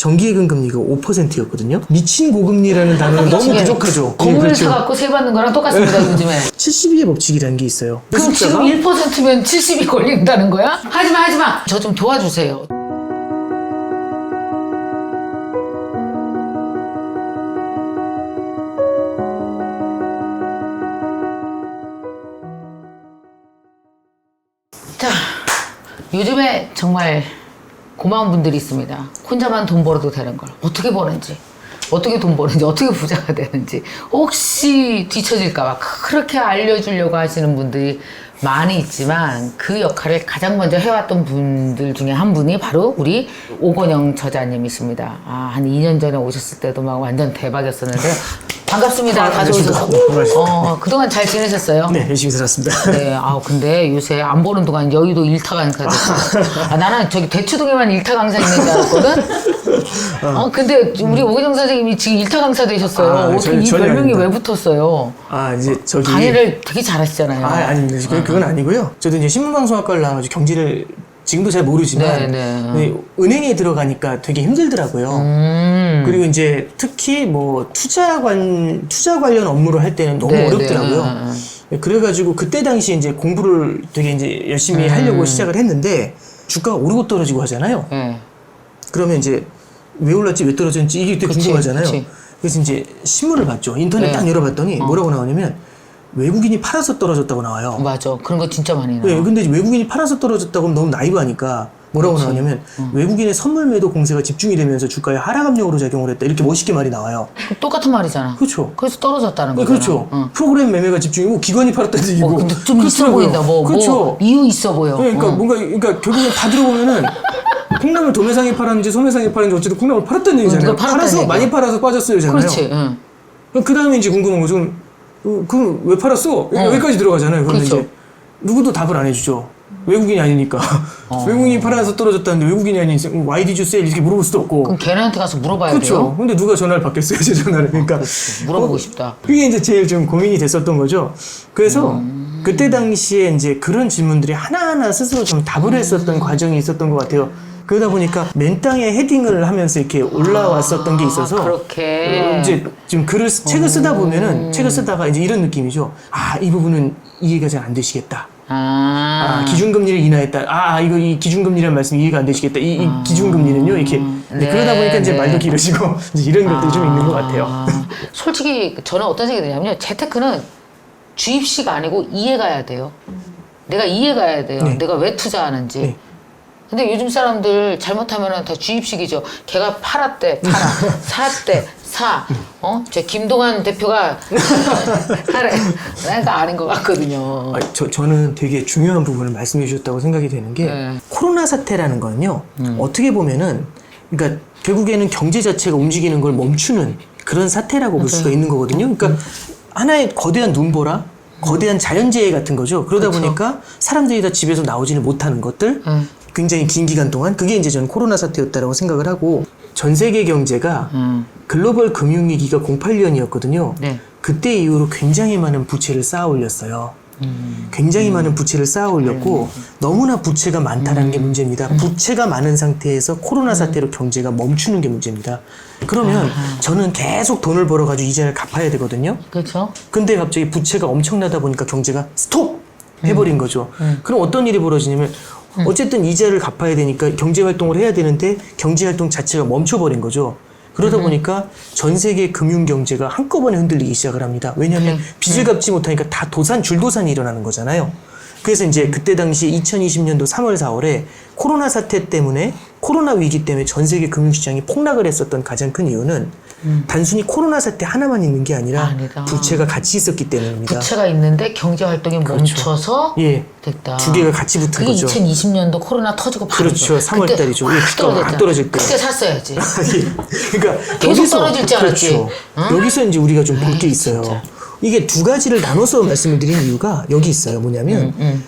정기예금 금리가 5%였거든요. 미친 고금리라는 단어는 너무 부족하죠. 건물 그렇죠. 사갖고 세 받는 거랑 똑같습니다, 요즘에. 72의 법칙이라는 게 있어요. 그럼 지금 1%면 70이 걸린다는 거야? 하지마. 저 좀 도와주세요. 자, 요즘에 정말 고마운 분들이 있습니다. 혼자만 돈 벌어도 되는 걸 어떻게 버는지, 어떻게 돈 버는지, 어떻게 부자가 되는지 혹시 뒤처질까봐 그렇게 알려주려고 하시는 분들이 많이 있지만 그 역할을 가장 먼저 해왔던 분들 중에 한 분이 바로 우리 오건영 저자님이십니다. 한 2년 전에 오셨을 때도 막 완전 대박이었었는데 반갑습니다. 다시 오셔서. 그동안 잘 지내셨어요? 네, 열심히 살았습니다. 네, 근데 요새 안 보는 동안 여의도 일타 강사 됐어. 나는 저기 대추동에만 일타 강사 있는 줄 알았거든? 근데 우리 오건영 선생님이 지금 일타 강사 되셨어요. 어떻게 이 별명이 왜 붙었어요? 이제 저기. 강의를 되게 잘하시잖아요. 아닙니다. 그건 아니고요. 저도 이제 신문방송학과를 나와가지고 경제를 지금도 잘 모르지만 네, 은행에 들어가니까 되게 힘들더라고요. 그리고 이제 특히 뭐 투자 관련 업무를 할 때는 너무 어렵더라고요. 그래가지고 그때 당시 이제 공부를 되게 이제 열심히 하려고 시작을 했는데 주가가 오르고 떨어지고 하잖아요. 그러면 이제 왜 올랐지 왜 떨어졌는지 이게 되게 궁금하잖아요. 그래서 이제 신문을 봤죠. 인터넷 딱 열어봤더니 뭐라고 나오냐면 외국인이 팔아서 떨어졌다고 나와요. 맞아. 그런 거 진짜 많이 나와. 네, 근데 외국인이 팔아서 떨어졌다고 하면 너무 나이브하니까 뭐라고 나오냐면 외국인의 선물 매도 공세가 집중이 되면서 주가에 하락 압력으로 작용을 했다. 이렇게 멋있게 말이 나와요. 똑같은 말이잖아. 그렇죠. 그래서 떨어졌다는 거잖아. 그렇죠. 프로그램 매매가 집중이고 기관이 팔았다는 얘기고. 근데 좀 있어 보인다. 그렇죠. 이유 있어 보여. 네, 그러니까 결국엔 다 들어보면은 콩나물 도매상이 팔았는지 소매상이 팔았는지 어쨌든 콩나물 팔았다는 얘기잖아요. 팔아서 많이 팔아서 빠졌어요잖아요. 그렇지. 그 다음에 이제 궁금한 거 그럼 왜 팔았어? 여기까지 들어가잖아요. 그러면 그렇죠. 이제 누구도 답을 안 해주죠. 외국인이 아니니까. 외국인이 팔아서 떨어졌다는데 외국인이 아닌 why did you sell? 이렇게 물어볼 수도 없고. 그럼 걔네한테 가서 물어봐야 그렇죠. 돼요. 근데 누가 전화를 받겠어요, 제 전화를. 그러니까 물어보고 싶다. 그게 이제 제일 좀 고민이 됐었던 거죠. 그래서 그때 당시에 이제 그런 질문들이 하나하나 스스로 좀 답을 했었던 과정이 있었던 것 같아요. 그러다 보니까 맨땅에 헤딩을 하면서 이렇게 올라왔었던 게 있어서 그렇게 이제 지금 책을 쓰다 보면은 책을 쓰다가 이제 이런 느낌이죠. 이 부분은 이해가 잘 안 되시겠다. 기준금리를 인하했다. 이거 이 기준금리라는 말씀이 이해가 안 되시겠다. 이 기준금리는요, 이렇게. 그러다 보니까 이제 말도 길어지고, 이제 이런 것들이 좀 있는 것 같아요. 솔직히 저는 어떤 생각이 드냐면요. 재테크는 주입식 아니고 이해가야 돼요. 내가 이해가야 돼요. 네. 내가 왜 투자하는지. 네. 근데 요즘 사람들 잘못하면 다 주입식이죠. 걔가 팔았대, 팔아. 샀대, 사. 저 김동완 대표가 하래. 내가 아닌 것 같거든요. 저는 되게 중요한 부분을 말씀해 주셨다고 생각이 되는 게 코로나 사태라는 거는요. 어떻게 보면은 그러니까 결국에는 경제 자체가 움직이는 걸 멈추는 그런 사태라고 볼 수가 있는 거거든요. 그러니까 하나의 거대한 눈보라, 거대한 자연재해 같은 거죠. 그러다 보니까 사람들이 다 집에서 나오지는 못하는 것들, 굉장히 긴 기간 동안 그게 이제 저는 코로나 사태였다라고 생각을 하고 전 세계 경제가 글로벌 금융위기가 08년이었거든요. 네. 그때 이후로 굉장히 많은 부채를 쌓아 올렸어요. 굉장히 많은 부채를 쌓아 올렸고 너무나 부채가 많다는 게 문제입니다. 부채가 많은 상태에서 코로나 사태로 경제가 멈추는 게 문제입니다. 그러면 저는 계속 돈을 벌어가지고 이자를 갚아야 되거든요. 그렇죠. 근데 갑자기 부채가 엄청나다 보니까 경제가 스톱! 해버린 거죠. 그럼 어떤 일이 벌어지냐면 어쨌든 이자를 갚아야 되니까 경제활동을 해야 되는데 경제활동 자체가 멈춰버린 거죠. 그러다 보니까 전 세계 금융경제가 한꺼번에 흔들리기 시작을 합니다. 왜냐하면 빚을 갚지 못하니까 다 줄도산이 일어나는 거잖아요. 그래서 이제 그때 당시 2020년도 3월, 4월에 코로나 사태 때문에 코로나 위기 때문에 전 세계 금융시장이 폭락을 했었던 가장 큰 이유는 단순히 코로나 사태 하나만 있는 게 아니라 부채가 같이 있었기 때문입니다. 부채가 있는데 경제 활동이 멈춰서 됐다. 두 개가 같이 붙은 거죠. 그게 2020년도 코로나 터지고 바로 그렇죠. 3월 달이죠. 주가가 확 떨어질 때. 그때 샀어야지. 그러니까 계속 떨어질 줄 알았지. 그렇죠. 여기서 이제 우리가 좀 볼 게 있어요. 진짜. 이게 두 가지를 나눠서 말씀을 드린 이유가 여기 있어요. 뭐냐면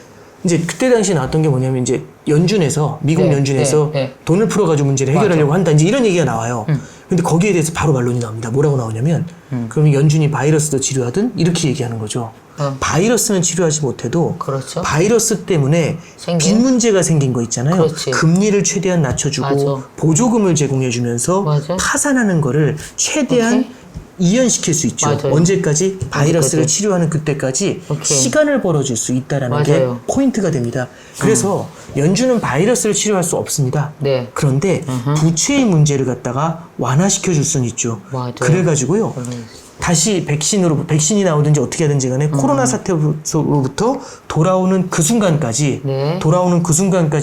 이제 그때 당시 나왔던 게 뭐냐면 이제 연준에서 미국 연준에서 돈을 풀어가지고 문제를 해결하려고 한다. 이제 이런 얘기가 나와요. 근데 거기에 대해서 바로 반론이 나옵니다. 뭐라고 나오냐면 그러면 연준이 바이러스도 치료하든 이렇게 얘기하는 거죠. 바이러스는 치료하지 못해도 그렇죠. 바이러스 때문에 생긴? 빚 문제가 생긴 거 있잖아요. 그렇지. 금리를 최대한 낮춰주고 맞아. 보조금을 제공해주면서 맞아. 파산하는 거를 최대한 오케이. 이연시킬 수 있죠. 맞아요. 언제까지? 바이러스를 언제까지? 치료하는 그때까지 오케이. 시간을 벌어줄 수 있다라는 게 맞아요. 포인트가 됩니다. 그래서 연준은 바이러스를 치료할 수 없습니다. 네. 그런데 부채의 문제를 갖다가 완화시켜 줄 수는 있죠. 맞아요. 그래가지고요. 다시 백신이 나오든지 어떻게 하든지 간에 코로나 사태로부터 돌아오는 그 순간까지 네.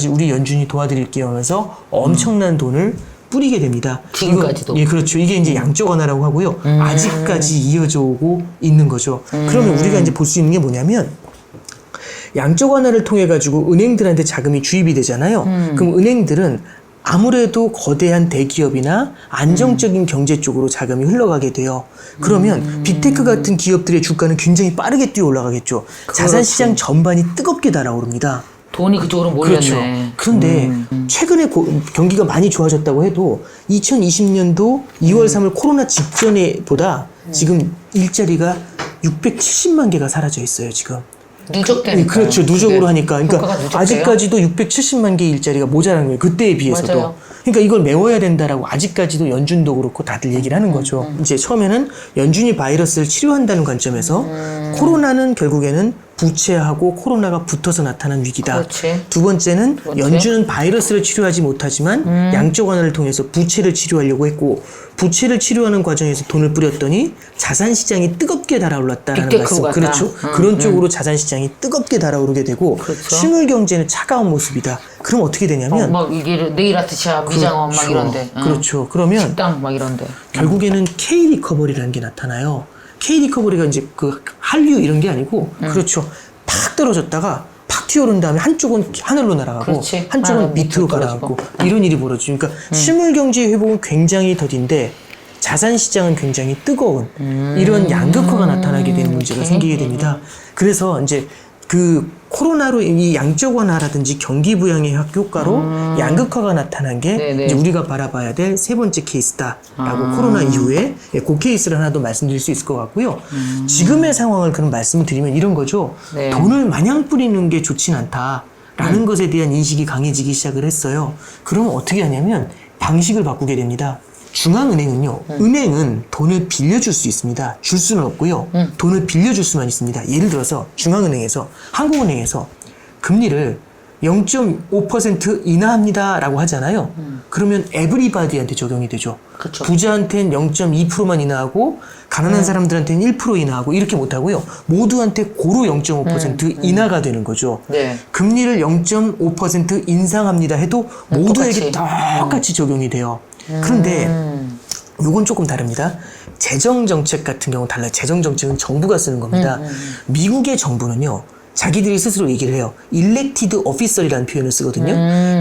우리 연준이 도와드릴게요 하면서 엄청난 돈을 뿌리게 됩니다. 지금까지도. 예, 그렇죠. 이게 이제 양적 완화라고 하고요. 아직까지 이어져 오고 있는 거죠. 그러면 우리가 이제 볼 수 있는 게 뭐냐면 양적 완화를 통해 가지고 은행들한테 자금이 주입이 되잖아요. 그럼 은행들은 아무래도 거대한 대기업이나 안정적인 경제 쪽으로 자금이 흘러가게 돼요. 그러면 빅테크 같은 기업들의 주가는 굉장히 빠르게 뛰어 올라가겠죠. 자산시장 전반이 뜨겁게 달아오릅니다. 돈이 그쪽으로 몰렸네. 그렇죠. 그런데 최근에 경기가 많이 좋아졌다고 해도 2020년도 2월 3일 코로나 직전에 보다 지금 일자리가 670만 개가 사라져 있어요, 지금. 누적되니까. 그렇죠. 누적으로 하니까. 그러니까 효과가 누적돼요? 아직까지도 670만 개 일자리가 모자란 거예요. 그때에 비해서도. 맞아요. 그러니까 이걸 메워야 된다라고 아직까지도 연준도 그렇고 다들 얘기를 하는 거죠. 이제 처음에는 연준이 바이러스를 치료한다는 관점에서 코로나는 결국에는 부채하고 코로나가 붙어서 나타난 위기다. 그렇지. 두 번째는 두 번째. 연준은 바이러스를 치료하지 못하지만 양적 완화를 통해서 부채를 치료하려고 했고 부채를 치료하는 과정에서 돈을 뿌렸더니 자산 시장이 뜨겁게 달아올랐다라는 빅테크로 말씀. 갔다. 그렇죠. 그런 쪽으로 자산 시장이 뜨겁게 달아오르게 되고 그렇죠. 실물 경제는 차가운 모습이다. 그럼 어떻게 되냐면 막 이게 네일 아트샵, 미장원 막 이런데. 그렇죠. 그러면 식당 막 이런데. 결국에는 K 리커버리라는 게 나타나요. K 리커버리가 이제 그 한류 이런 게 아니고 그렇죠. 팍 떨어졌다가 팍 튀어오른 다음에 한쪽은 하늘로 날아가고 그렇지. 한쪽은 하늘로 밑으로 밑으로 가라앉고 이런 일이 벌어지죠. 그러니까 실물 경제 회복은 굉장히 더딘데 자산 시장은 굉장히 뜨거운 이런 양극화가 나타나게 되는 문제가 생기게 됩니다. 그래서 이제 그 코로나로 이 양적 완화라든지 경기 부양의 효과로 양극화가 나타난 게 네네. 이제 우리가 바라봐야 될 세 번째 케이스다라고 코로나 이후에 그 케이스를 하나 더 말씀드릴 수 있을 것 같고요. 지금의 상황을 그럼 말씀을 드리면 이런 거죠. 네. 돈을 마냥 뿌리는 게 좋진 않다라는 것에 대한 인식이 강해지기 시작을 했어요. 그러면 어떻게 하냐면 방식을 바꾸게 됩니다. 중앙은행은요, 은행은 돈을 빌려줄 수 있습니다. 줄 수는 없고요. 돈을 빌려줄 수만 있습니다. 예를 들어서 중앙은행에서, 한국은행에서 금리를 0.5% 인하합니다라고 하잖아요. 그러면 에브리바디한테 적용이 되죠. 그쵸. 부자한테는 0.2%만 인하하고 가난한 사람들한테는 1% 인하하고 이렇게 못하고요. 모두한테 고루 0.5% 인하가 되는 거죠. 네. 금리를 0.5% 인상합니다 해도 모두에게 똑같이 적용이 돼요. 그런데 요건 조금 다릅니다. 재정 정책 같은 경우는 달라요. 재정 정책은 정부가 쓰는 겁니다. 미국의 정부는요. 자기들이 스스로 얘기를 해요. elected officer이라는 표현을 쓰거든요.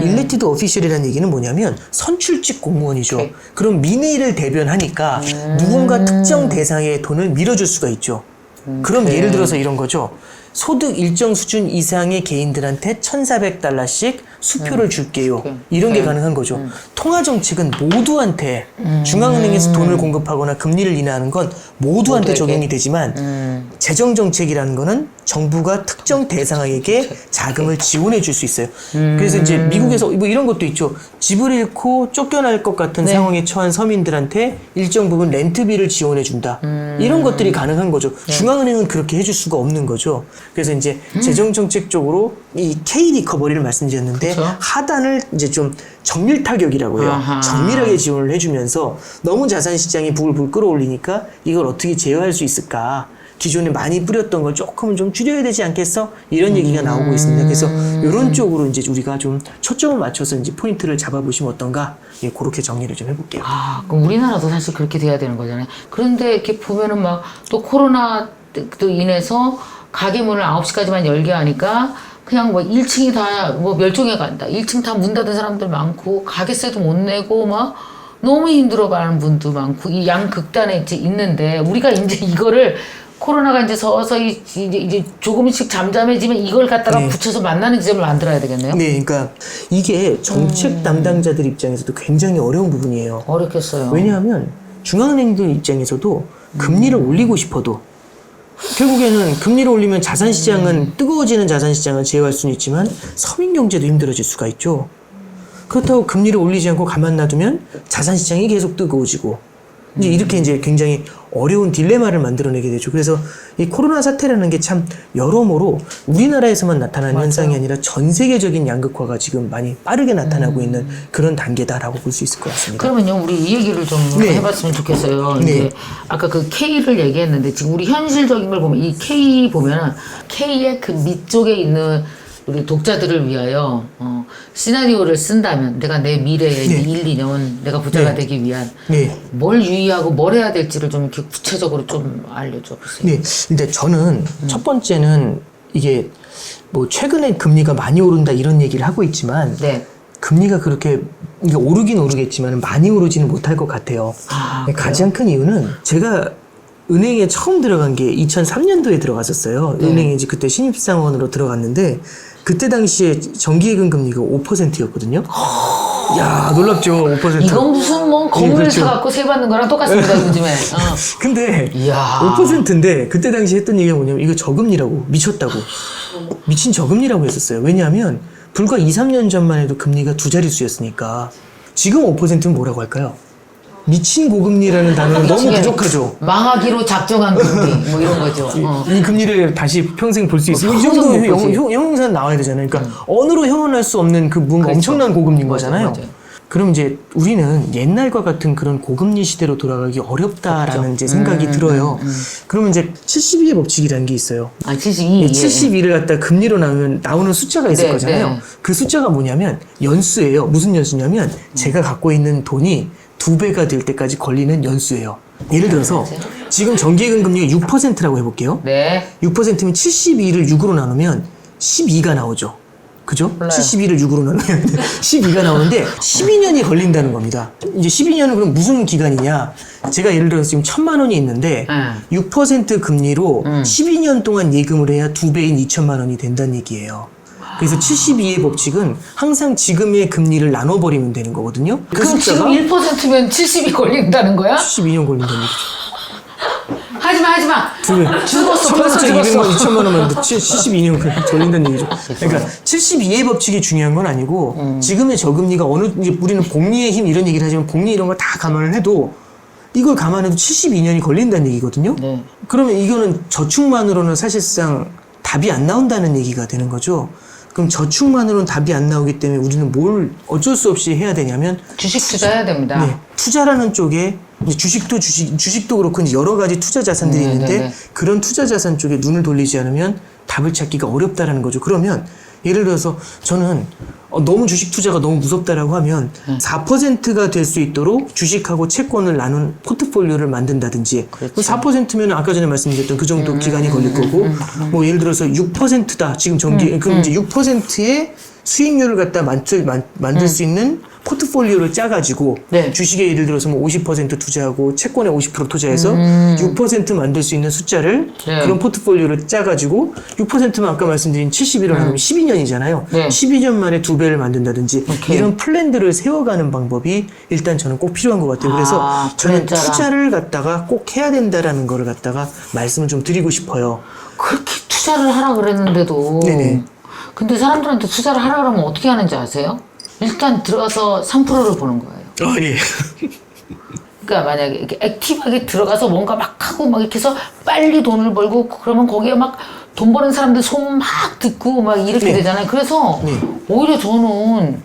elected official이라는 얘기는 뭐냐면 선출직 공무원이죠. 오케이. 그럼 민의를 대변하니까 누군가 특정 대상의 돈을 밀어줄 수가 있죠. 그럼 예를 들어서 이런 거죠. 소득 일정 수준 이상의 개인들한테 $1,400씩 수표를 줄게요. 이런 게 가능한 거죠. 통화 정책은 모두한테 중앙은행에서 돈을 공급하거나 금리를 인하하는 건 모두한테 모두에게. 적용이 되지만 재정 정책이라는 거는 정부가 특정 대상에게 자금을 지원해 줄 수 있어요. 그래서 이제 미국에서 뭐 이런 것도 있죠. 집을 잃고 쫓겨날 것 같은 네. 상황에 처한 서민들한테 일정 부분 렌트비를 지원해 준다. 이런 것들이 가능한 거죠. 중앙은행은 그렇게 해줄 수가 없는 거죠. 그래서 이제 재정 정책 쪽으로 이 K 리커버리를 말씀드렸는데 그쵸. 하단을 이제 좀 정밀 타격이라고 해요. 아하. 정밀하게 지원을 해주면서 너무 자산 시장이 부글부글 끌어올리니까 이걸 어떻게 제어할 수 있을까? 기존에 많이 뿌렸던 걸 조금은 좀 줄여야 되지 않겠어? 이런 얘기가 나오고 있습니다. 그래서 이런 쪽으로 이제 우리가 좀 초점을 맞춰서 이제 포인트를 잡아보시면 어떤가? 예, 그렇게 정리를 좀 해볼게요. 아, 그럼 우리나라도 사실 그렇게 돼야 되는 거잖아요. 그런데 이렇게 보면은 막 또 코로나도 인해서 가게 문을 9시까지만 열게 하니까 그냥 뭐 1층이 다 뭐 멸종해 간다. 1층 다 문 닫은 사람들 많고 가게세도 못 내고 막 너무 힘들어가는 분도 많고 이 양극단에 이제 있는데 우리가 이제 이거를 코로나가 이제 서서히 이제 조금씩 잠잠해지면 이걸 갖다가 네. 붙여서 만나는 지점을 만들어야 되겠네요. 네, 그러니까 이게 정책 담당자들 입장에서도 굉장히 어려운 부분이에요. 어렵겠어요. 왜냐하면 중앙은행들 입장에서도 금리를 올리고 싶어도 결국에는 금리를 올리면 자산시장은 뜨거워지는 자산시장을 제어할 수는 있지만 서민 경제도 힘들어질 수가 있죠. 그렇다고 금리를 올리지 않고 가만 놔두면 자산시장이 계속 뜨거워지고 이렇게 이제 굉장히 어려운 딜레마를 만들어내게 되죠. 그래서 이 코로나 사태라는 게 참 여러모로 우리나라에서만 나타나는 맞아요. 현상이 아니라 전 세계적인 양극화가 지금 많이 빠르게 나타나고 있는 그런 단계다라고 볼 수 있을 것 같습니다. 그러면요, 우리 이 얘기를 좀 네. 해봤으면 좋겠어요. 네. 이제 아까 그 K를 얘기했는데 지금 우리 현실적인 걸 보면 이 K 보면은 K의 그 밑쪽에 있는 우리 독자들을 위하여 시나리오를 쓴다면 내가 내 미래의 네. 1, 2년 내가 부자가 네. 되기 위한 네. 뭘 유의하고 뭘 해야 될지를 좀 이렇게 구체적으로 좀 알려줘 보세요. 네. 근데 저는 첫 번째는 이게 뭐 최근에 금리가 많이 오른다 이런 얘기를 하고 있지만 네. 금리가 그렇게 이게 오르긴 오르겠지만 많이 오르지는 못할 것 같아요. 아, 가장 큰 이유는 제가 은행에 처음 들어간 게 2003년도에 들어갔었어요. 네. 은행에 이제 그때 신입사원으로 들어갔는데 그때 당시에 정기예금 금리가 5%였거든요. 야, 놀랍죠? 5%. 이건 무슨 뭐 건물 그렇죠. 사갖고 세 받는 거랑 똑같습니다 요즘에. 근데 이야. 5%인데 그때 당시에 했던 얘기가 뭐냐면 이거 저금리라고 미쳤다고 미친 저금리라고 했었어요. 왜냐하면 불과 2, 3년 전만 해도 금리가 두 자릿수였으니까 지금 5%는 뭐라고 할까요? 미친 고금리라는 단어는 너무 미치게 부족하죠. 망하기로 작정한 금리 뭐 이런 거죠. 이 금리를 다시 평생 볼 수 있어요. 이 평생 정도 못 보지. 형용사는 나와야 되잖아요. 그러니까 언어로 형언할 수 없는 그 뭔가 그렇죠. 엄청난 고금리인 맞아, 거잖아요. 맞아요. 그럼 이제 우리는 옛날과 같은 그런 고금리 시대로 돌아가기 어렵다라는 이제 생각이 들어요. 그러면 이제 72의 법칙이라는 게 있어요. 아, 72. 예. 72를 갖다 금리로 나누면 나오는 숫자가 있을 네, 거잖아요. 네. 그 숫자가 뭐냐면 연수예요. 무슨 연수냐면 제가 갖고 있는 돈이 2배가 될 때까지 걸리는 연수예요. 예를 들어서 지금 정기예금 금리가 6%라고 해볼게요. 네. 6%면 72를 6으로 나누면 12가 나오죠. 그죠? 몰라요. 72를 6으로 나누면 12가 나오는데 12년이 걸린다는 겁니다. 이제 12년은 그럼 무슨 기간이냐? 제가 예를 들어서 지금 1,000만 원이 있는데 6% 금리로 12년 동안 예금을 해야 2배인 2천만 원이 된다는 얘기예요. 그래서 72의 법칙은 항상 지금의 금리를 나눠버리면 되는 거거든요. 그 그럼 지금 1%면 70이 걸린다는 거야? 72년 걸린다는 얘기죠. 하지마. 두 배. 죽었어. 1,000만 벌써 원짜리 200만 죽었어. 2천만 원만 72년 걸린다는 얘기죠. 그러니까 72의 법칙이 중요한 건 아니고 지금의 저금리가 어느 이제 우리는 복리의 힘 이런 얘기를 하지만 복리 이런 걸 다 감안을 해도 이걸 감안해도 72년이 걸린다는 얘기거든요. 네. 그러면 이거는 저축만으로는 사실상 답이 안 나온다는 얘기가 되는 거죠. 그럼 저축만으로는 답이 안 나오기 때문에 우리는 뭘 어쩔 수 없이 해야 되냐면 주식 투자해야 됩니다. 네, 투자라는 쪽에 이제 주식도 그렇고 이제 여러 가지 투자 자산들이 네, 있는데 네, 네. 그런 투자 자산 쪽에 눈을 돌리지 않으면 답을 찾기가 어렵다라는 거죠. 그러면 예를 들어서 저는 너무 주식 투자가 너무 무섭다라고 하면 4%가 될 수 있도록 주식하고 채권을 나눈 포트폴리오를 만든다든지 그렇죠. 4%면 아까 전에 말씀드렸던 그 정도 기간이 걸릴 거고 뭐 예를 들어서 6%다 지금 그럼 이제 6%의 수익률을 갖다 만들 수 있는 포트폴리오를 짜가지고 네. 주식에 예를 들어서 뭐 50% 투자하고 채권에 50% 투자해서 6% 만들 수 있는 숫자를 네. 그런 포트폴리오를 짜가지고 6%면 아까 말씀드린 71로 나누면 12년이잖아요. 네. 12년 만에 2배를 만든다든지 오케이. 이런 플랜들을 세워가는 방법이 일단 저는 꼭 필요한 것 같아요. 그래서 아, 저는 플랜 짜라. 투자를 갖다가 꼭 해야 된다라는 거를 갖다가 말씀을 좀 드리고 싶어요. 그렇게 투자를 하라 그랬는데도. 네네. 근데 사람들한테 투자를 하라 그러면 어떻게 하는지 아세요? 일단 들어가서 3%를 보는 거예요. 예. 그러니까 만약에 이렇게 액티브하게 들어가서 뭔가 막 하고 막 이렇게 해서 빨리 돈을 벌고 그러면 거기에 막 돈 버는 사람들 소문 막 듣고 막 이렇게 네. 되잖아요. 그래서 네. 오히려 저는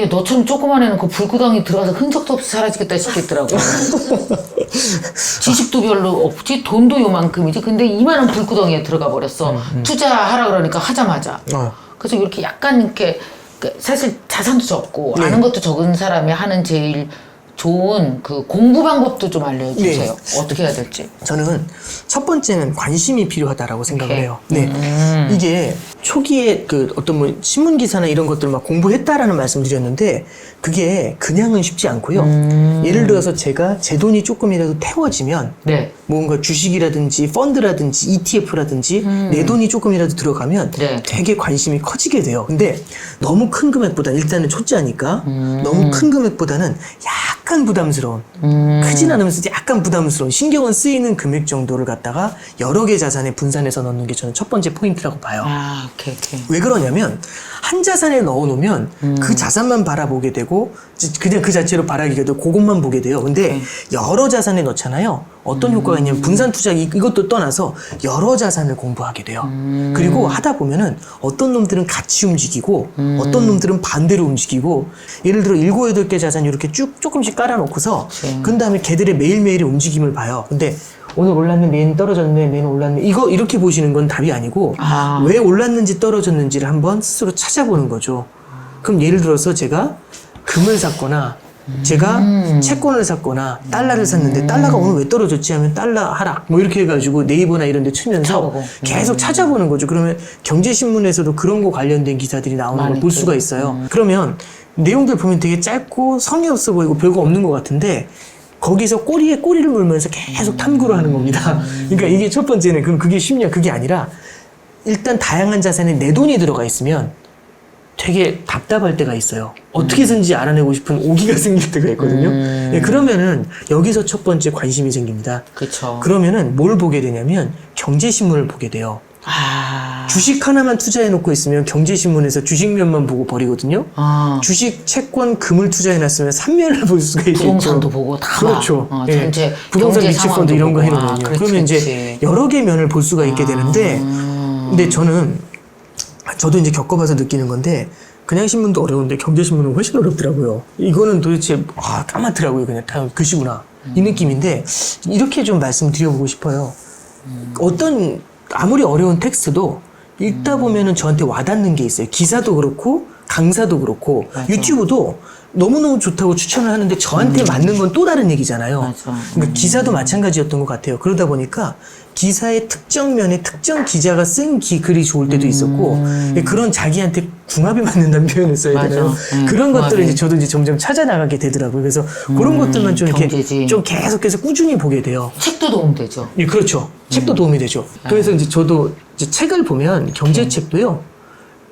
야, 너처럼 조그만 애는 그 불구덩이 들어가서 흔적도 없이 사라지겠다 싶겠더라고요. 지식도 별로 없지, 돈도 요만큼이지. 근데 이만한 불구덩이에 들어가 버렸어. 투자하라 그러니까 하자마자. 그래서 이렇게 약간 이렇게 사실 자산도 적고 네. 아는 것도 적은 사람이 하는 제일 좋은 그 공부 방법도 좀 알려주세요. 어떻게 해야 될지. 저는 첫 번째는 관심이 필요하다라고 생각을 오케이. 해요. 네. 이게 초기에 그 어떤 뭐 신문 기사나 이런 것들을 막 공부했다라는 말씀드렸는데 그게 그냥은 쉽지 않고요. 예를 들어서 제가 제 돈이 조금이라도 태워지면 네. 뭔가 주식이라든지 펀드라든지 ETF라든지 내 돈이 조금이라도 들어가면 네. 되게 관심이 커지게 돼요. 근데 너무 큰 금액보다 일단은 초짜니까 너무 큰 금액보다는 약간 부담스러운 크진 않으면서 약간 부담스러운 신경은 쓰이는 금액 정도를 갖다가 여러 개 자산에 분산해서 넣는 게 저는 첫 번째 포인트라고 봐요. 아, 오케이. 왜 그러냐면 한 자산에 넣어놓으면 그 자산만 바라보게 되고 그냥 그 자체로 바라기가 되고 그것만 보게 돼요. 근데 여러 자산에 넣잖아요. 어떤 효과가 있냐면 분산 투자 이것도 떠나서 여러 자산을 공부하게 돼요. 그리고 하다 보면은 어떤 놈들은 같이 움직이고 어떤 놈들은 반대로 움직이고 예를 들어 7, 8개 자산 이렇게 쭉 조금씩 깔아놓고서 그 다음에 걔들의 매일매일의 움직임을 봐요. 근데 오늘 올랐네, 내일 떨어졌네, 내일 올랐네. 이렇게 보시는 건 답이 아니고, 왜 올랐는지 떨어졌는지를 한번 스스로 찾아보는 거죠. 그럼 예를 들어서 제가 금을 샀거나, 제가 채권을 샀거나, 달러를 샀는데, 달러가 오늘 왜 떨어졌지 하면 달러 하락, 뭐 이렇게 해가지고 네이버나 이런 데 치면서 찾아보고. 계속 찾아보는 거죠. 그러면 경제신문에서도 그런 거 관련된 기사들이 나오는 걸 볼 수가 있어요. 그러면 내용들 보면 되게 짧고 성의 없어 보이고 별거 없는 것 같은데, 거기서 꼬리에 꼬리를 물면서 계속 탐구를 하는 겁니다. 그러니까 이게 첫 번째는 그럼 그게 쉽냐? 그게 아니라 일단 다양한 자산에 내 돈이 들어가 있으면 되게 답답할 때가 있어요. 어떻게 해서든지 알아내고 싶은 오기가 생길 때가 있거든요. 예, 그러면은 여기서 첫 번째 관심이 생깁니다. 그쵸. 그러면은 뭘 보게 되냐면 경제신문을 보게 돼요. 아. 주식 하나만 투자해 놓고 있으면 경제신문에서 주식면만 보고 버리거든요. 주식, 채권, 금을 투자해 놨으면 3면을 볼 수가 있겠죠. 부동산도 보고 다 그렇죠. 봐. 예. 전체 부동산 경제 미치펀드 이런 거 상황도 해놓으면요. 보고. 그렇지, 그러면 이제 그렇지. 여러 개 면을 볼 수가 있게 되는데 근데 저도 이제 겪어봐서 느끼는 건데 그냥 신문도 어려운데 경제신문은 훨씬 어렵더라고요. 이거는 도대체 까맣더라고요. 그냥 다 글씨구나. 이 느낌인데 이렇게 좀 말씀드려보고 싶어요. 어떤 아무리 어려운 텍스트도 읽다 보면은 저한테 와닿는 게 있어요. 기사도 그렇고 강사도 그렇고 맞아. 유튜브도 너무너무 좋다고 추천을 하는데 저한테 맞는 건 또 다른 얘기잖아요. 맞아. 그러니까 기사도 마찬가지였던 것 같아요. 그러다 보니까 기사의 특정 면에 특정 기자가 쓴 글이 좋을 때도 있었고 그런 자기한테 궁합이 맞는다는 표현을 써야 맞아. 되나요? 그런 것들을 이제 저도 이제 점점 찾아나가게 되더라고요. 그래서 그런 것들만 좀 이렇게 경제지. 좀 계속해서 꾸준히 보게 돼요. 책도 도움되죠. 예, 그렇죠. 책도 도움이 되죠. 그래서 이제 저도 이제 책을 보면 경제책도요.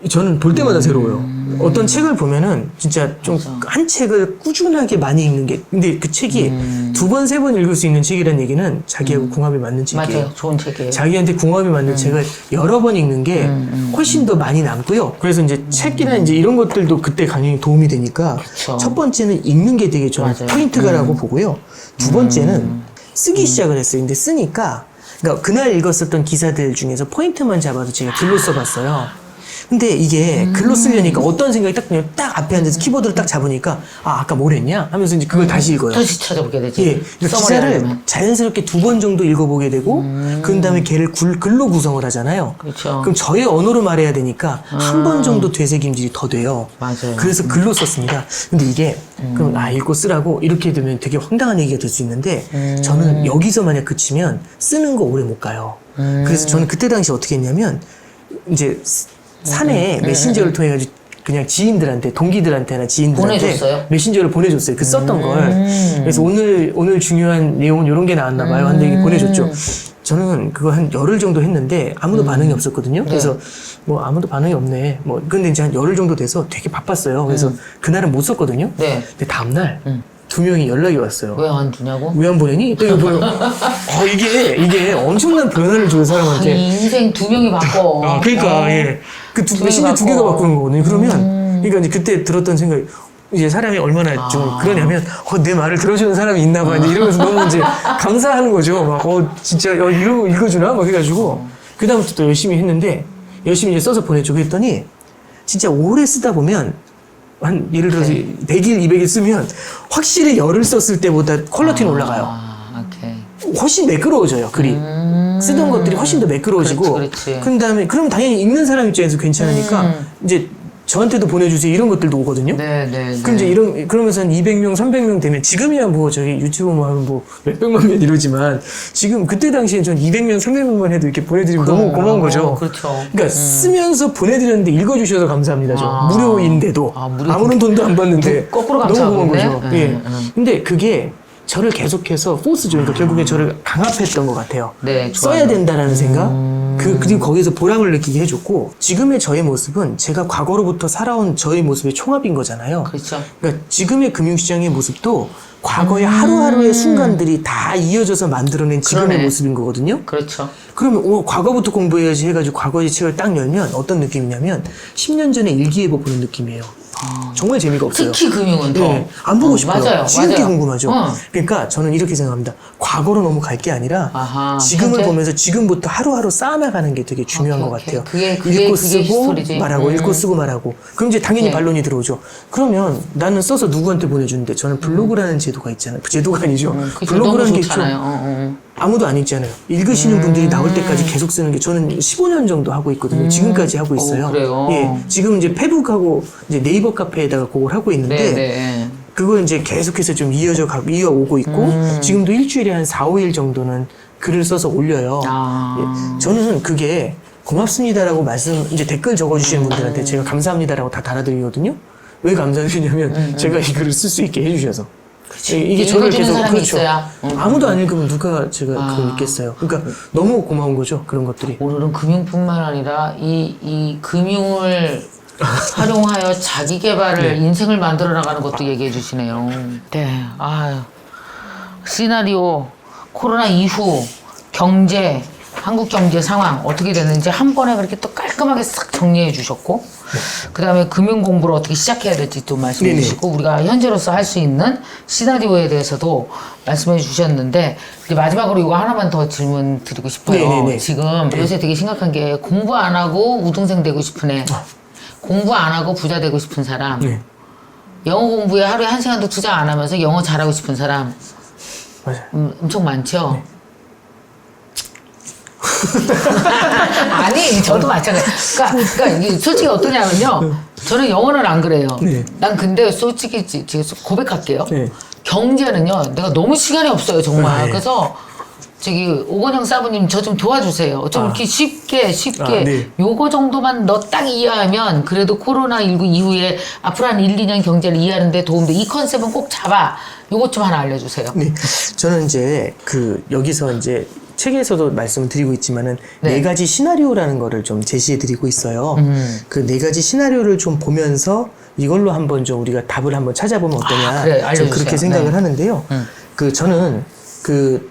저는 볼 때마다 새로워요. 어떤 책을 보면은 진짜 좀 한 책을 꾸준하게 많이 읽는 게 근데 그 책이 2번, 3번 읽을 수 있는 책이라는 얘기는 자기하고 궁합이 맞는 책이에요. 맞아요. 좋은 책이에요. 자기한테 궁합이 맞는 책을 여러 번 읽는 게 훨씬 더 많이 남고요. 그래서 이제 책이나 이제 이런 것들도 그때 강연이 도움이 되니까 그쵸. 첫 번째는 읽는 게 되게 저는 맞아요. 포인트가라고 보고요. 두 번째는 쓰기 시작을 했어요. 근데 쓰니까 그러니까 그날 읽었었던 기사들 중에서 포인트만 잡아서 제가 글로 써봤어요. 근데 이게 글로 쓰려니까 어떤 생각이 그냥 딱 앞에 앉아서 키보드를 딱 잡으니까 아까 뭘 했냐 하면서 이제 그걸 다시 읽어요. 다시 찾아보게 되지. 예, 그러니까 기사를 자연스럽게 2번 정도 읽어보게 되고 그 다음에 걔를 글로 구성을 하잖아요. 그렇죠. 그럼 저의 언어로 말해야 되니까 한 번 정도 되새김질이 더 돼요. 맞아요. 그래서 글로 썼습니다. 근데 이게 그럼 읽고 쓰라고 이렇게 되면 되게 황당한 얘기가 될 수 있는데 저는 여기서 만약 그치면 쓰는 거 오래 못 가요. 그래서 저는 그때 당시 어떻게 했냐면 이제 산에 메신저를 통해 가지고 그냥 지인들한테 동기들한테나 지인들한테 보내줬어요? 메신저를 보내줬어요. 그 썼던 걸. 그래서 오늘 중요한 내용은 이런 게 나왔나 봐요. 한데 이게 보내줬죠. 저는 그거 한 열흘 정도 했는데 아무도 반응이 없었거든요. 그래서 뭐 아무도 반응이 없네. 뭐 근데 이제 한 열흘 정도 돼서 되게 바빴어요. 그래서 그날은 못 썼거든요. 네. 근데 다음날 2명이 연락이 왔어요. 왜 안 주냐고? 왜 안 보내니? 또 이거 보여. 이게 엄청난 변화를 줘요, 사람한테. 인생 2명이 바꿔. 그러니까, 예. 그 메신저 2개가 바꾸는 거거든요. 그러면, 그러니까 이제 그때 들었던 생각이, 이제 사람이 얼마나 좀 그러냐면, 내 말을 들어주는 사람이 있나 봐. 이제 이러면서 너무 이제 감사하는 거죠. 막, 진짜, 이거 읽어주나? 막 해가지고. 그다음부터 또 열심히 했는데, 열심히 이제 써서 보내주고 했더니, 진짜 오래 쓰다 보면, 한, 예를 들어서 100일, 200일 쓰면, 확실히 열을 썼을 때보다 퀄리티는 올라가요. 오케이. 훨씬 매끄러워져요, 글이. 쓰던 것들이 훨씬 더 매끄러워지고. 그렇지. 그 다음에, 그럼 당연히 읽는 사람 입장에서 괜찮으니까, 이제 저한테도 보내주세요. 이런 것들도 오거든요. 네. 그럼 이제 그러면서 한 200명, 300명 되면 지금이야 뭐 저기 유튜브 뭐 하면 뭐 몇백만 명 이러지만 지금 그때 당시에 전 200명, 300명만 해도 이렇게 보내드리면 너무 고마운 거죠. 그렇죠. 그러니까 쓰면서 보내드렸는데 읽어주셔서 감사합니다. 무료인데도 무료. 아무런 돈도 안 받는데 거꾸로 너무 고마운 감사하겠네. 거죠. 예. 근데 그게 저를 계속해서 포스죠. 그러니까 결국에 저를 강압했던 것 같아요. 네, 써야 좋아요. 된다라는 생각. 그리고 거기서 보람을 느끼게 해줬고 지금의 저의 모습은 제가 과거로부터 살아온 저의 모습의 총합인 거잖아요. 그렇죠. 그러니까 지금의 금융시장의 모습도 과거의 하루하루의 순간들이 다 이어져서 만들어낸 지금의 그러네. 모습인 거거든요. 그렇죠. 그러면 과거부터 공부해야지 해가지고 과거의 책을 딱 열면 어떤 느낌이냐면 10년 전에 일기예보 보는 느낌이에요. 정말 재미가 없어요. 특히 금융은 더. 네, 안 보고 싶어요. 맞아요. 지금 게 맞아요. 궁금하죠. 그러니까 저는 이렇게 생각합니다. 과거로 너무 갈 게 아니라 아하, 지금을 현재? 보면서 지금부터 하루하루 쌓아나가는 게 되게 중요한 것 같아요. 그게 읽고 쓰고 히스토리지. 말하고 읽고 쓰고 말하고. 그럼 이제 당연히 네. 반론이 들어오죠. 그러면 나는 써서 누구한테 보내주는데 저는 블로그라는 제도가 있잖아요. 제도가 아니죠. 그죠. 너무 블로그라는 게 있죠. 좋잖아요. 아무도 안 읽잖아요. 읽으시는 분들이 나올 때까지 계속 쓰는 게 저는 15년 정도 하고 있거든요. 지금까지 하고 있어요. 그래요? 예. 지금 이제 페북하고 이제 네이버 카페에다가 그걸 하고 있는데 네. 그거 이제 계속해서 좀 이어오고 있고 지금도 일주일에 한 4, 5일 정도는 글을 써서 올려요. 예. 저는 그게 고맙습니다라고 이제 댓글 적어주시는 분들한테 제가 감사합니다라고 다 달아드리거든요. 왜 감사드리냐면 제가 이 글을 쓸 수 있게 해주셔서. 이게 저를 읽어주는 계속 사람이 그렇죠. 있어야. 아무도 안 읽으면 누가 제가 그걸 읽겠어요. 그러니까 너무 고마운 거죠. 그런 것들이. 오늘은 금융뿐만 아니라 이 금융을 활용하여 자기 개발을 인생을 만들어 나가는 것도 얘기해 주시네요. 네. 아유. 시나리오 코로나 이후 경제 한국 경제 상황 어떻게 되는지 한 번에 그렇게 또 깔끔하게 싹 정리해 주셨고 그다음에 금융 공부를 어떻게 시작해야 될지 또 말씀해 네네. 주시고 우리가 현재로서 할 수 있는 시나리오에 대해서도 말씀해 주셨는데 이제 마지막으로 이거 하나만 더 질문 드리고 싶어요. 네네네. 지금 요새 되게 심각한 게 공부 안 하고 우등생 되고 싶은 애 공부 안 하고 부자 되고 싶은 사람 네. 영어 공부에 하루에 1시간도 투자 안 하면서 영어 잘하고 싶은 사람 맞아요. 엄청 많죠? 아니 저도 마찬가지. 그러니까 이게 솔직히 어떠냐면요. 저는 영어는 안 그래요. 네. 난 근데 솔직히 지금 고백할게요. 네. 경제는요. 내가 너무 시간이 없어요 정말. 네. 그래서 저기 오건영 사부님 저 좀 도와주세요. 좀 이렇게 쉽게 네. 요거 정도만 너 딱 이해하면 그래도 코로나19 이후에 앞으로 한 1, 2년 경제를 이해하는데 도움돼. 이 컨셉은 꼭 잡아. 요것 좀 하나 알려주세요. 네. 저는 이제 여기서 이제 책에서도 말씀을 드리고 있지만은 네. 네 가지 시나리오라는 거를 좀 제시해 드리고 있어요. 그 네 가지 시나리오를 좀 보면서 이걸로 한번 좀 우리가 답을 한번 찾아보면 어떠냐. 그래, 저 알려주세요. 그렇게 생각을 네. 하는데요. 저는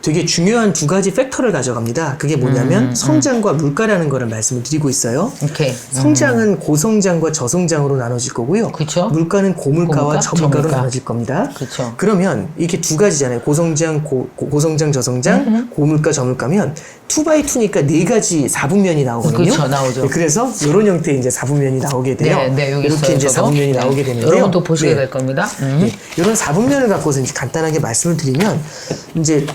되게 중요한 두 가지 팩터를 가져갑니다. 그게 뭐냐면 성장과 물가라는 거를 말씀을 드리고 있어요. 오케이. 성장은 고성장과 저성장으로 나눠질 거고요. 그쵸. 물가는 고물가와 고물가, 저물가로 저물가. 나눠질 겁니다. 그쵸. 그러면 이게 두 가지잖아요. 고성장, 고성장, 저성장, 고물가, 저물가면 2x2니까 네 가지 4분면이 나오거든요. 그쵸, 나오죠. 네, 그래서 이런 형태의 이제 4분면이 나오게 돼요. 네, 여기 이렇게 있어요, 이제 저도. 4분면이 나오게 되는데요. 여러분도 보시게 네. 될 겁니다. 네, 이런 4분면을 갖고서 이제 간단하게 말씀을 드리면 이제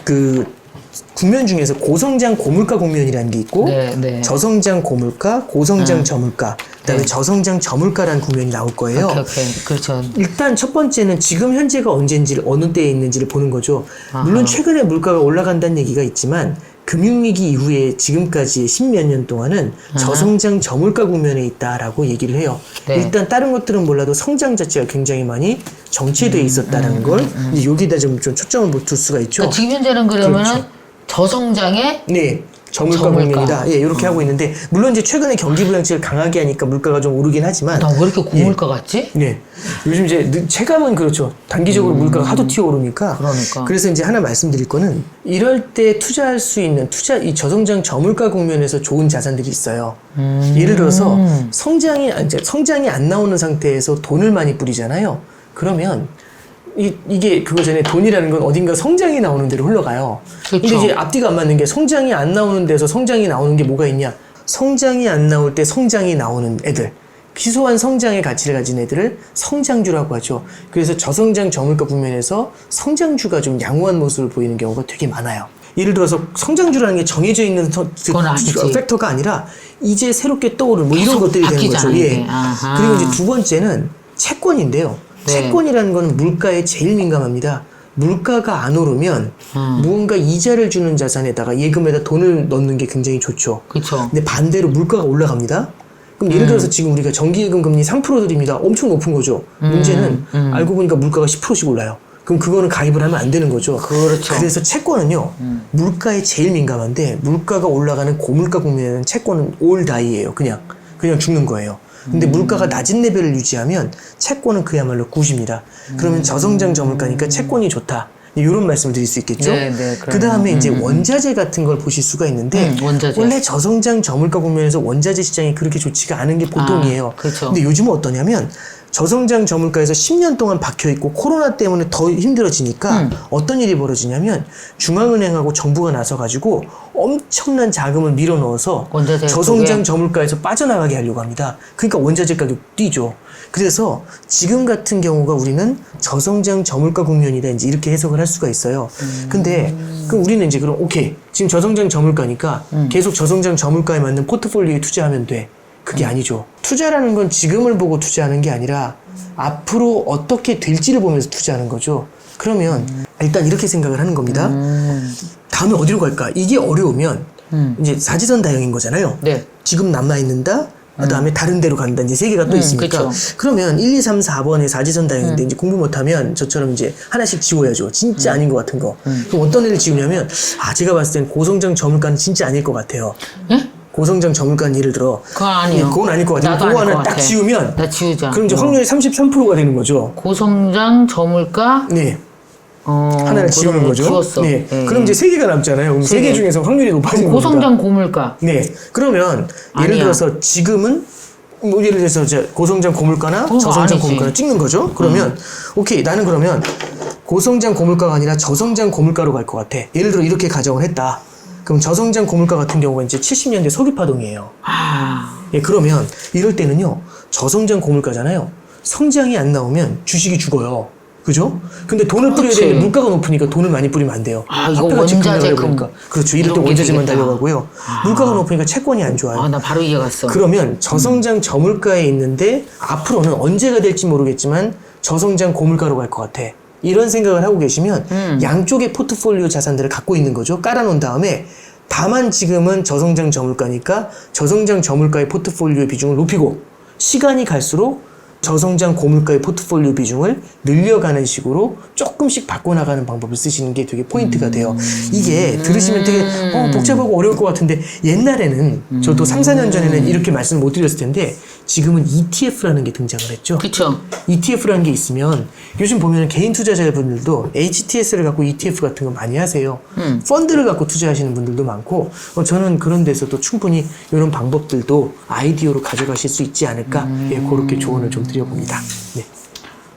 국면 중에서 고성장 고물가 국면이라는 게 있고 네. 저성장 고물가, 고성장 저물가, 그다음에 네. 저성장 저물가라는 국면이 나올 거예요. 오케이. 그렇죠. 일단 첫 번째는 지금 현재가 언제인지를 어느 때에 있는지를 보는 거죠. 물론 최근에 물가가 올라간다는 얘기가 있지만 금융위기 이후에 지금까지 10몇 년 동안은 저성장 저물가 국면에 있다라고 얘기를 해요. 네. 일단 다른 것들은 몰라도 성장 자체가 굉장히 많이 정체되어 있었다는 걸 이제 여기다 좀 초점을 둘 수가 있죠. 그러니까 지금 현재는 그러면은 그렇죠. 저성장의 네. 저물가 저물가. 국면이다. 예, 이렇게 하고 있는데 물론 이제 최근에 경기 부양책을 강하게 하니까 물가가 좀 오르긴 하지만 나 왜 이렇게 고물가 같지? 네. 요즘 이제 체감은 그렇죠. 단기적으로 물가가 하도 튀어오르니까. 그러니까. 그래서 이제 하나 말씀드릴 거는 이럴 때 투자할 수 있는 이 저성장 저물가 국면에서 좋은 자산들이 있어요. 예를 들어서 성장이 안 나오는 상태에서 돈을 많이 뿌리잖아요. 그러면 이게 그거잖아요. 돈이라는 건 어딘가 성장이 나오는 데로 흘러가요. 그렇죠. 근데 이제 앞뒤가 안 맞는 게 성장이 안 나오는 데서 성장이 나오는 게 뭐가 있냐? 성장이 안 나올 때 성장이 나오는 애들. 희소한 성장의 가치를 가진 애들을 성장주라고 하죠. 그래서 저성장 저물가 국면에서 성장주가 좀 양호한 모습을 보이는 경우가 되게 많아요. 예를 들어서 성장주라는 게 정해져 있는 그건 아니지. 팩터가 아니라 이제 새롭게 떠오르는 뭐 이런 계속 것들이 되는 거죠. 바뀌잖아요, 이게. 예. 아하. 그리고 이제 두 번째는 채권인데요. 네. 채권이라는 거는 물가에 제일 민감합니다. 물가가 안 오르면 무언가 이자를 주는 자산에다가 예금에다 돈을 넣는 게 굉장히 좋죠. 그렇죠. 근데 반대로 물가가 올라갑니다. 그럼 예를 들어서 지금 우리가 정기예금 금리 3% 드립니다. 엄청 높은 거죠. 문제는 알고 보니까 물가가 10%씩 올라요. 그럼 그거는 가입을 하면 안 되는 거죠. 그렇죠. 그래서 채권은요, 물가에 제일 민감한데, 물가가 올라가는 고물가 국면에는 채권은 올 다이예요. 그냥 죽는 거예요. 근데 물가가 낮은 레벨을 유지하면 채권은 그야말로 굿입니다. 그러면 저성장 저물가니까 채권이 좋다. 이런 말씀을 드릴 수 있겠죠. 네, 그 다음에 이제 원자재 같은 걸 보실 수가 있는데, 원자재. 원래 저성장 저물가 국면에서 원자재 시장이 그렇게 좋지가 않은 게 보통이에요. 그렇죠. 근데 요즘은 어떠냐면 저성장 저물가에서 10년 동안 박혀있고 코로나 때문에 더 힘들어지니까 어떤 일이 벌어지냐면 중앙은행하고 정부가 나서가지고 엄청난 자금을 밀어 넣어서 원자재 저성장 쪽에? 저물가에서 빠져나가게 하려고 합니다. 그러니까 원자재 가격 뛰죠. 그래서 지금 같은 경우가 우리는 저성장 저물가 국면이다 이제 이렇게 해석을 할 수가 있어요. 근데 그럼 우리는 이제 그럼 오케이 지금 저성장 저물가니까 계속 저성장 저물가에 맞는 포트폴리오에 투자하면 돼. 그게 아니죠. 투자라는 건 지금을 보고 투자하는 게 아니라 앞으로 어떻게 될지를 보면서 투자하는 거죠. 그러면 일단 이렇게 생각을 하는 겁니다. 다음에 어디로 갈까? 이게 어려우면 이제 사지선다형인 거잖아요. 네. 지금 남아있는다. 그다음에 다른 데로 간다. 이제 세 개가 또 있으니까. 그쵸. 그러면 1, 2, 3, 4번의 사지선다형인데 이제 공부 못하면 저처럼 이제 하나씩 지워야죠. 진짜 아닌 것 같은 거. 그럼 어떤 애를 지우냐면 제가 봤을 땐 고성장 저물가는 진짜 아닐 것 같아요. 예? 고성장 저물가는 예를 들어 그건 아니요. 그건 아닐 것 같아요. 나도 그거 아닐 하나 것 딱 같아. 지우면 나 지우자. 그럼 이제 확률이 33%가 되는 거죠. 고성장 저물가 네. 하나를 지우는 거죠. 지웠어. 네. 예, 그럼 이제 세 개가 남잖아요. 그럼 세 개 중에서 확률이 높아지는 겁니다. 고성장 고물가. 네. 그러면 예를 아니야. 들어서 지금은 뭐 예를 들어서 이제 고성장 고물가나 그거 저성장 아니지. 고물가를 찍는 거죠. 그러면 오케이 나는 그러면 고성장 고물가가 아니라 저성장 고물가로 갈 것 같아. 예를 들어 이렇게 가정을 했다. 그럼 저성장 고물가 같은 경우가 이제 70년대 소비파동이에요. 예, 그러면 이럴 때는요, 저성장 고물가잖아요. 성장이 안 나오면 주식이 죽어요. 그죠? 근데 돈을 뿌려야 그렇지. 되는데 물가가 높으니까 돈을 많이 뿌리면 안 돼요. 이거 화폐가 지금 원자재 급락을 해버리니까. 그렇죠. 이럴 때 이런 게 원자재만 되겠다. 달려가고요. 물가가 높으니까 채권이 안 좋아요. 나 바로 이해 갔어. 그러면 저성장 저물가에 있는데 앞으로는 언제가 될지 모르겠지만 저성장 고물가로 갈 것 같아. 이런 생각을 하고 계시면 양쪽의 포트폴리오 자산들을 갖고 있는 거죠. 깔아놓은 다음에 다만 지금은 저성장 저물가니까 저성장 저물가의 포트폴리오 비중을 높이고 시간이 갈수록 저성장 고물가의 포트폴리오 비중을 늘려가는 식으로 조금씩 바꿔나가는 방법을 쓰시는 게 되게 포인트가 돼요. 이게 들으시면 되게 복잡하고 어려울 것 같은데 옛날에는 저도 3, 4년 전에는 이렇게 말씀을 못 드렸을 텐데 지금은 ETF라는 게 등장을 했죠. 그쵸. ETF라는 게 있으면 요즘 보면 개인 투자자분들도 HTS를 갖고 ETF 같은 거 많이 하세요. 펀드를 갖고 투자하시는 분들도 많고 저는 그런 데서도 충분히 이런 방법들도 아이디어로 가져가실 수 있지 않을까 예, 그렇게 조언을 좀 드려봅니다. 네.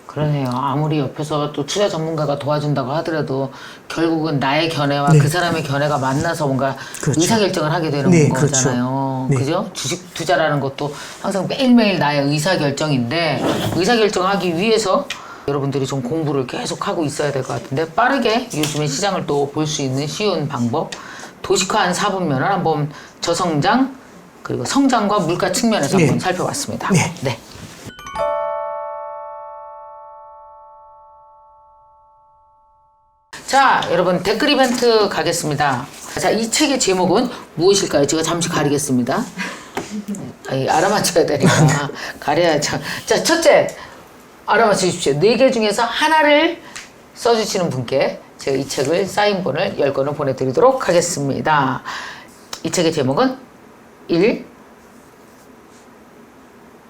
그러네요. 아무리 옆에서 또 투자 전문가가 도와준다고 하더라도 결국은 나의 견해와 네. 그 사람의 견해가 만나서 뭔가 그렇죠. 의사결정을 하게 되는 네, 거잖아요. 그렇죠. 네. 그죠? 주식 투자라는 것도 항상 매일매일 나의 의사결정인데 의사결정하기 위해서 여러분들이 좀 공부를 계속 하고 있어야 될 것 같은데 빠르게 요즘의 시장을 또 볼 수 있는 쉬운 방법 도식화한 4분면을 한번 저성장 그리고 성장과 물가 측면에서 네. 한번 살펴봤습니다. 네. 네. 자, 여러분 댓글 이벤트 가겠습니다. 자, 이 책의 제목은 무엇일까요? 제가 잠시 가리겠습니다. 알아맞혀야 되니까 가려야죠. 자, 첫째 알아맞히십시오. 4개 중에서 하나를 써주시는 분께 제가 이 책을 사인본을 10권을 보내드리도록 하겠습니다. 이 책의 제목은 1.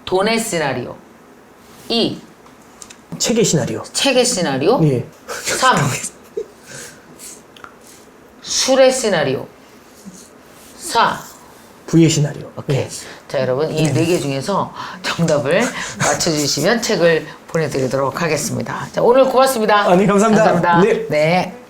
돈의 시나리오 2. 책의 시나리오. 책의 시나리오 예. 3. 술의 시나리오 4. 부의 시나리오. 오케이. 예. 자, 여러분 이 4개 중에서 정답을 맞춰주시면 책을 보내드리도록 하겠습니다. 자, 오늘 고맙습니다. 네, 감사합니다. 감사합니다. 네. 네.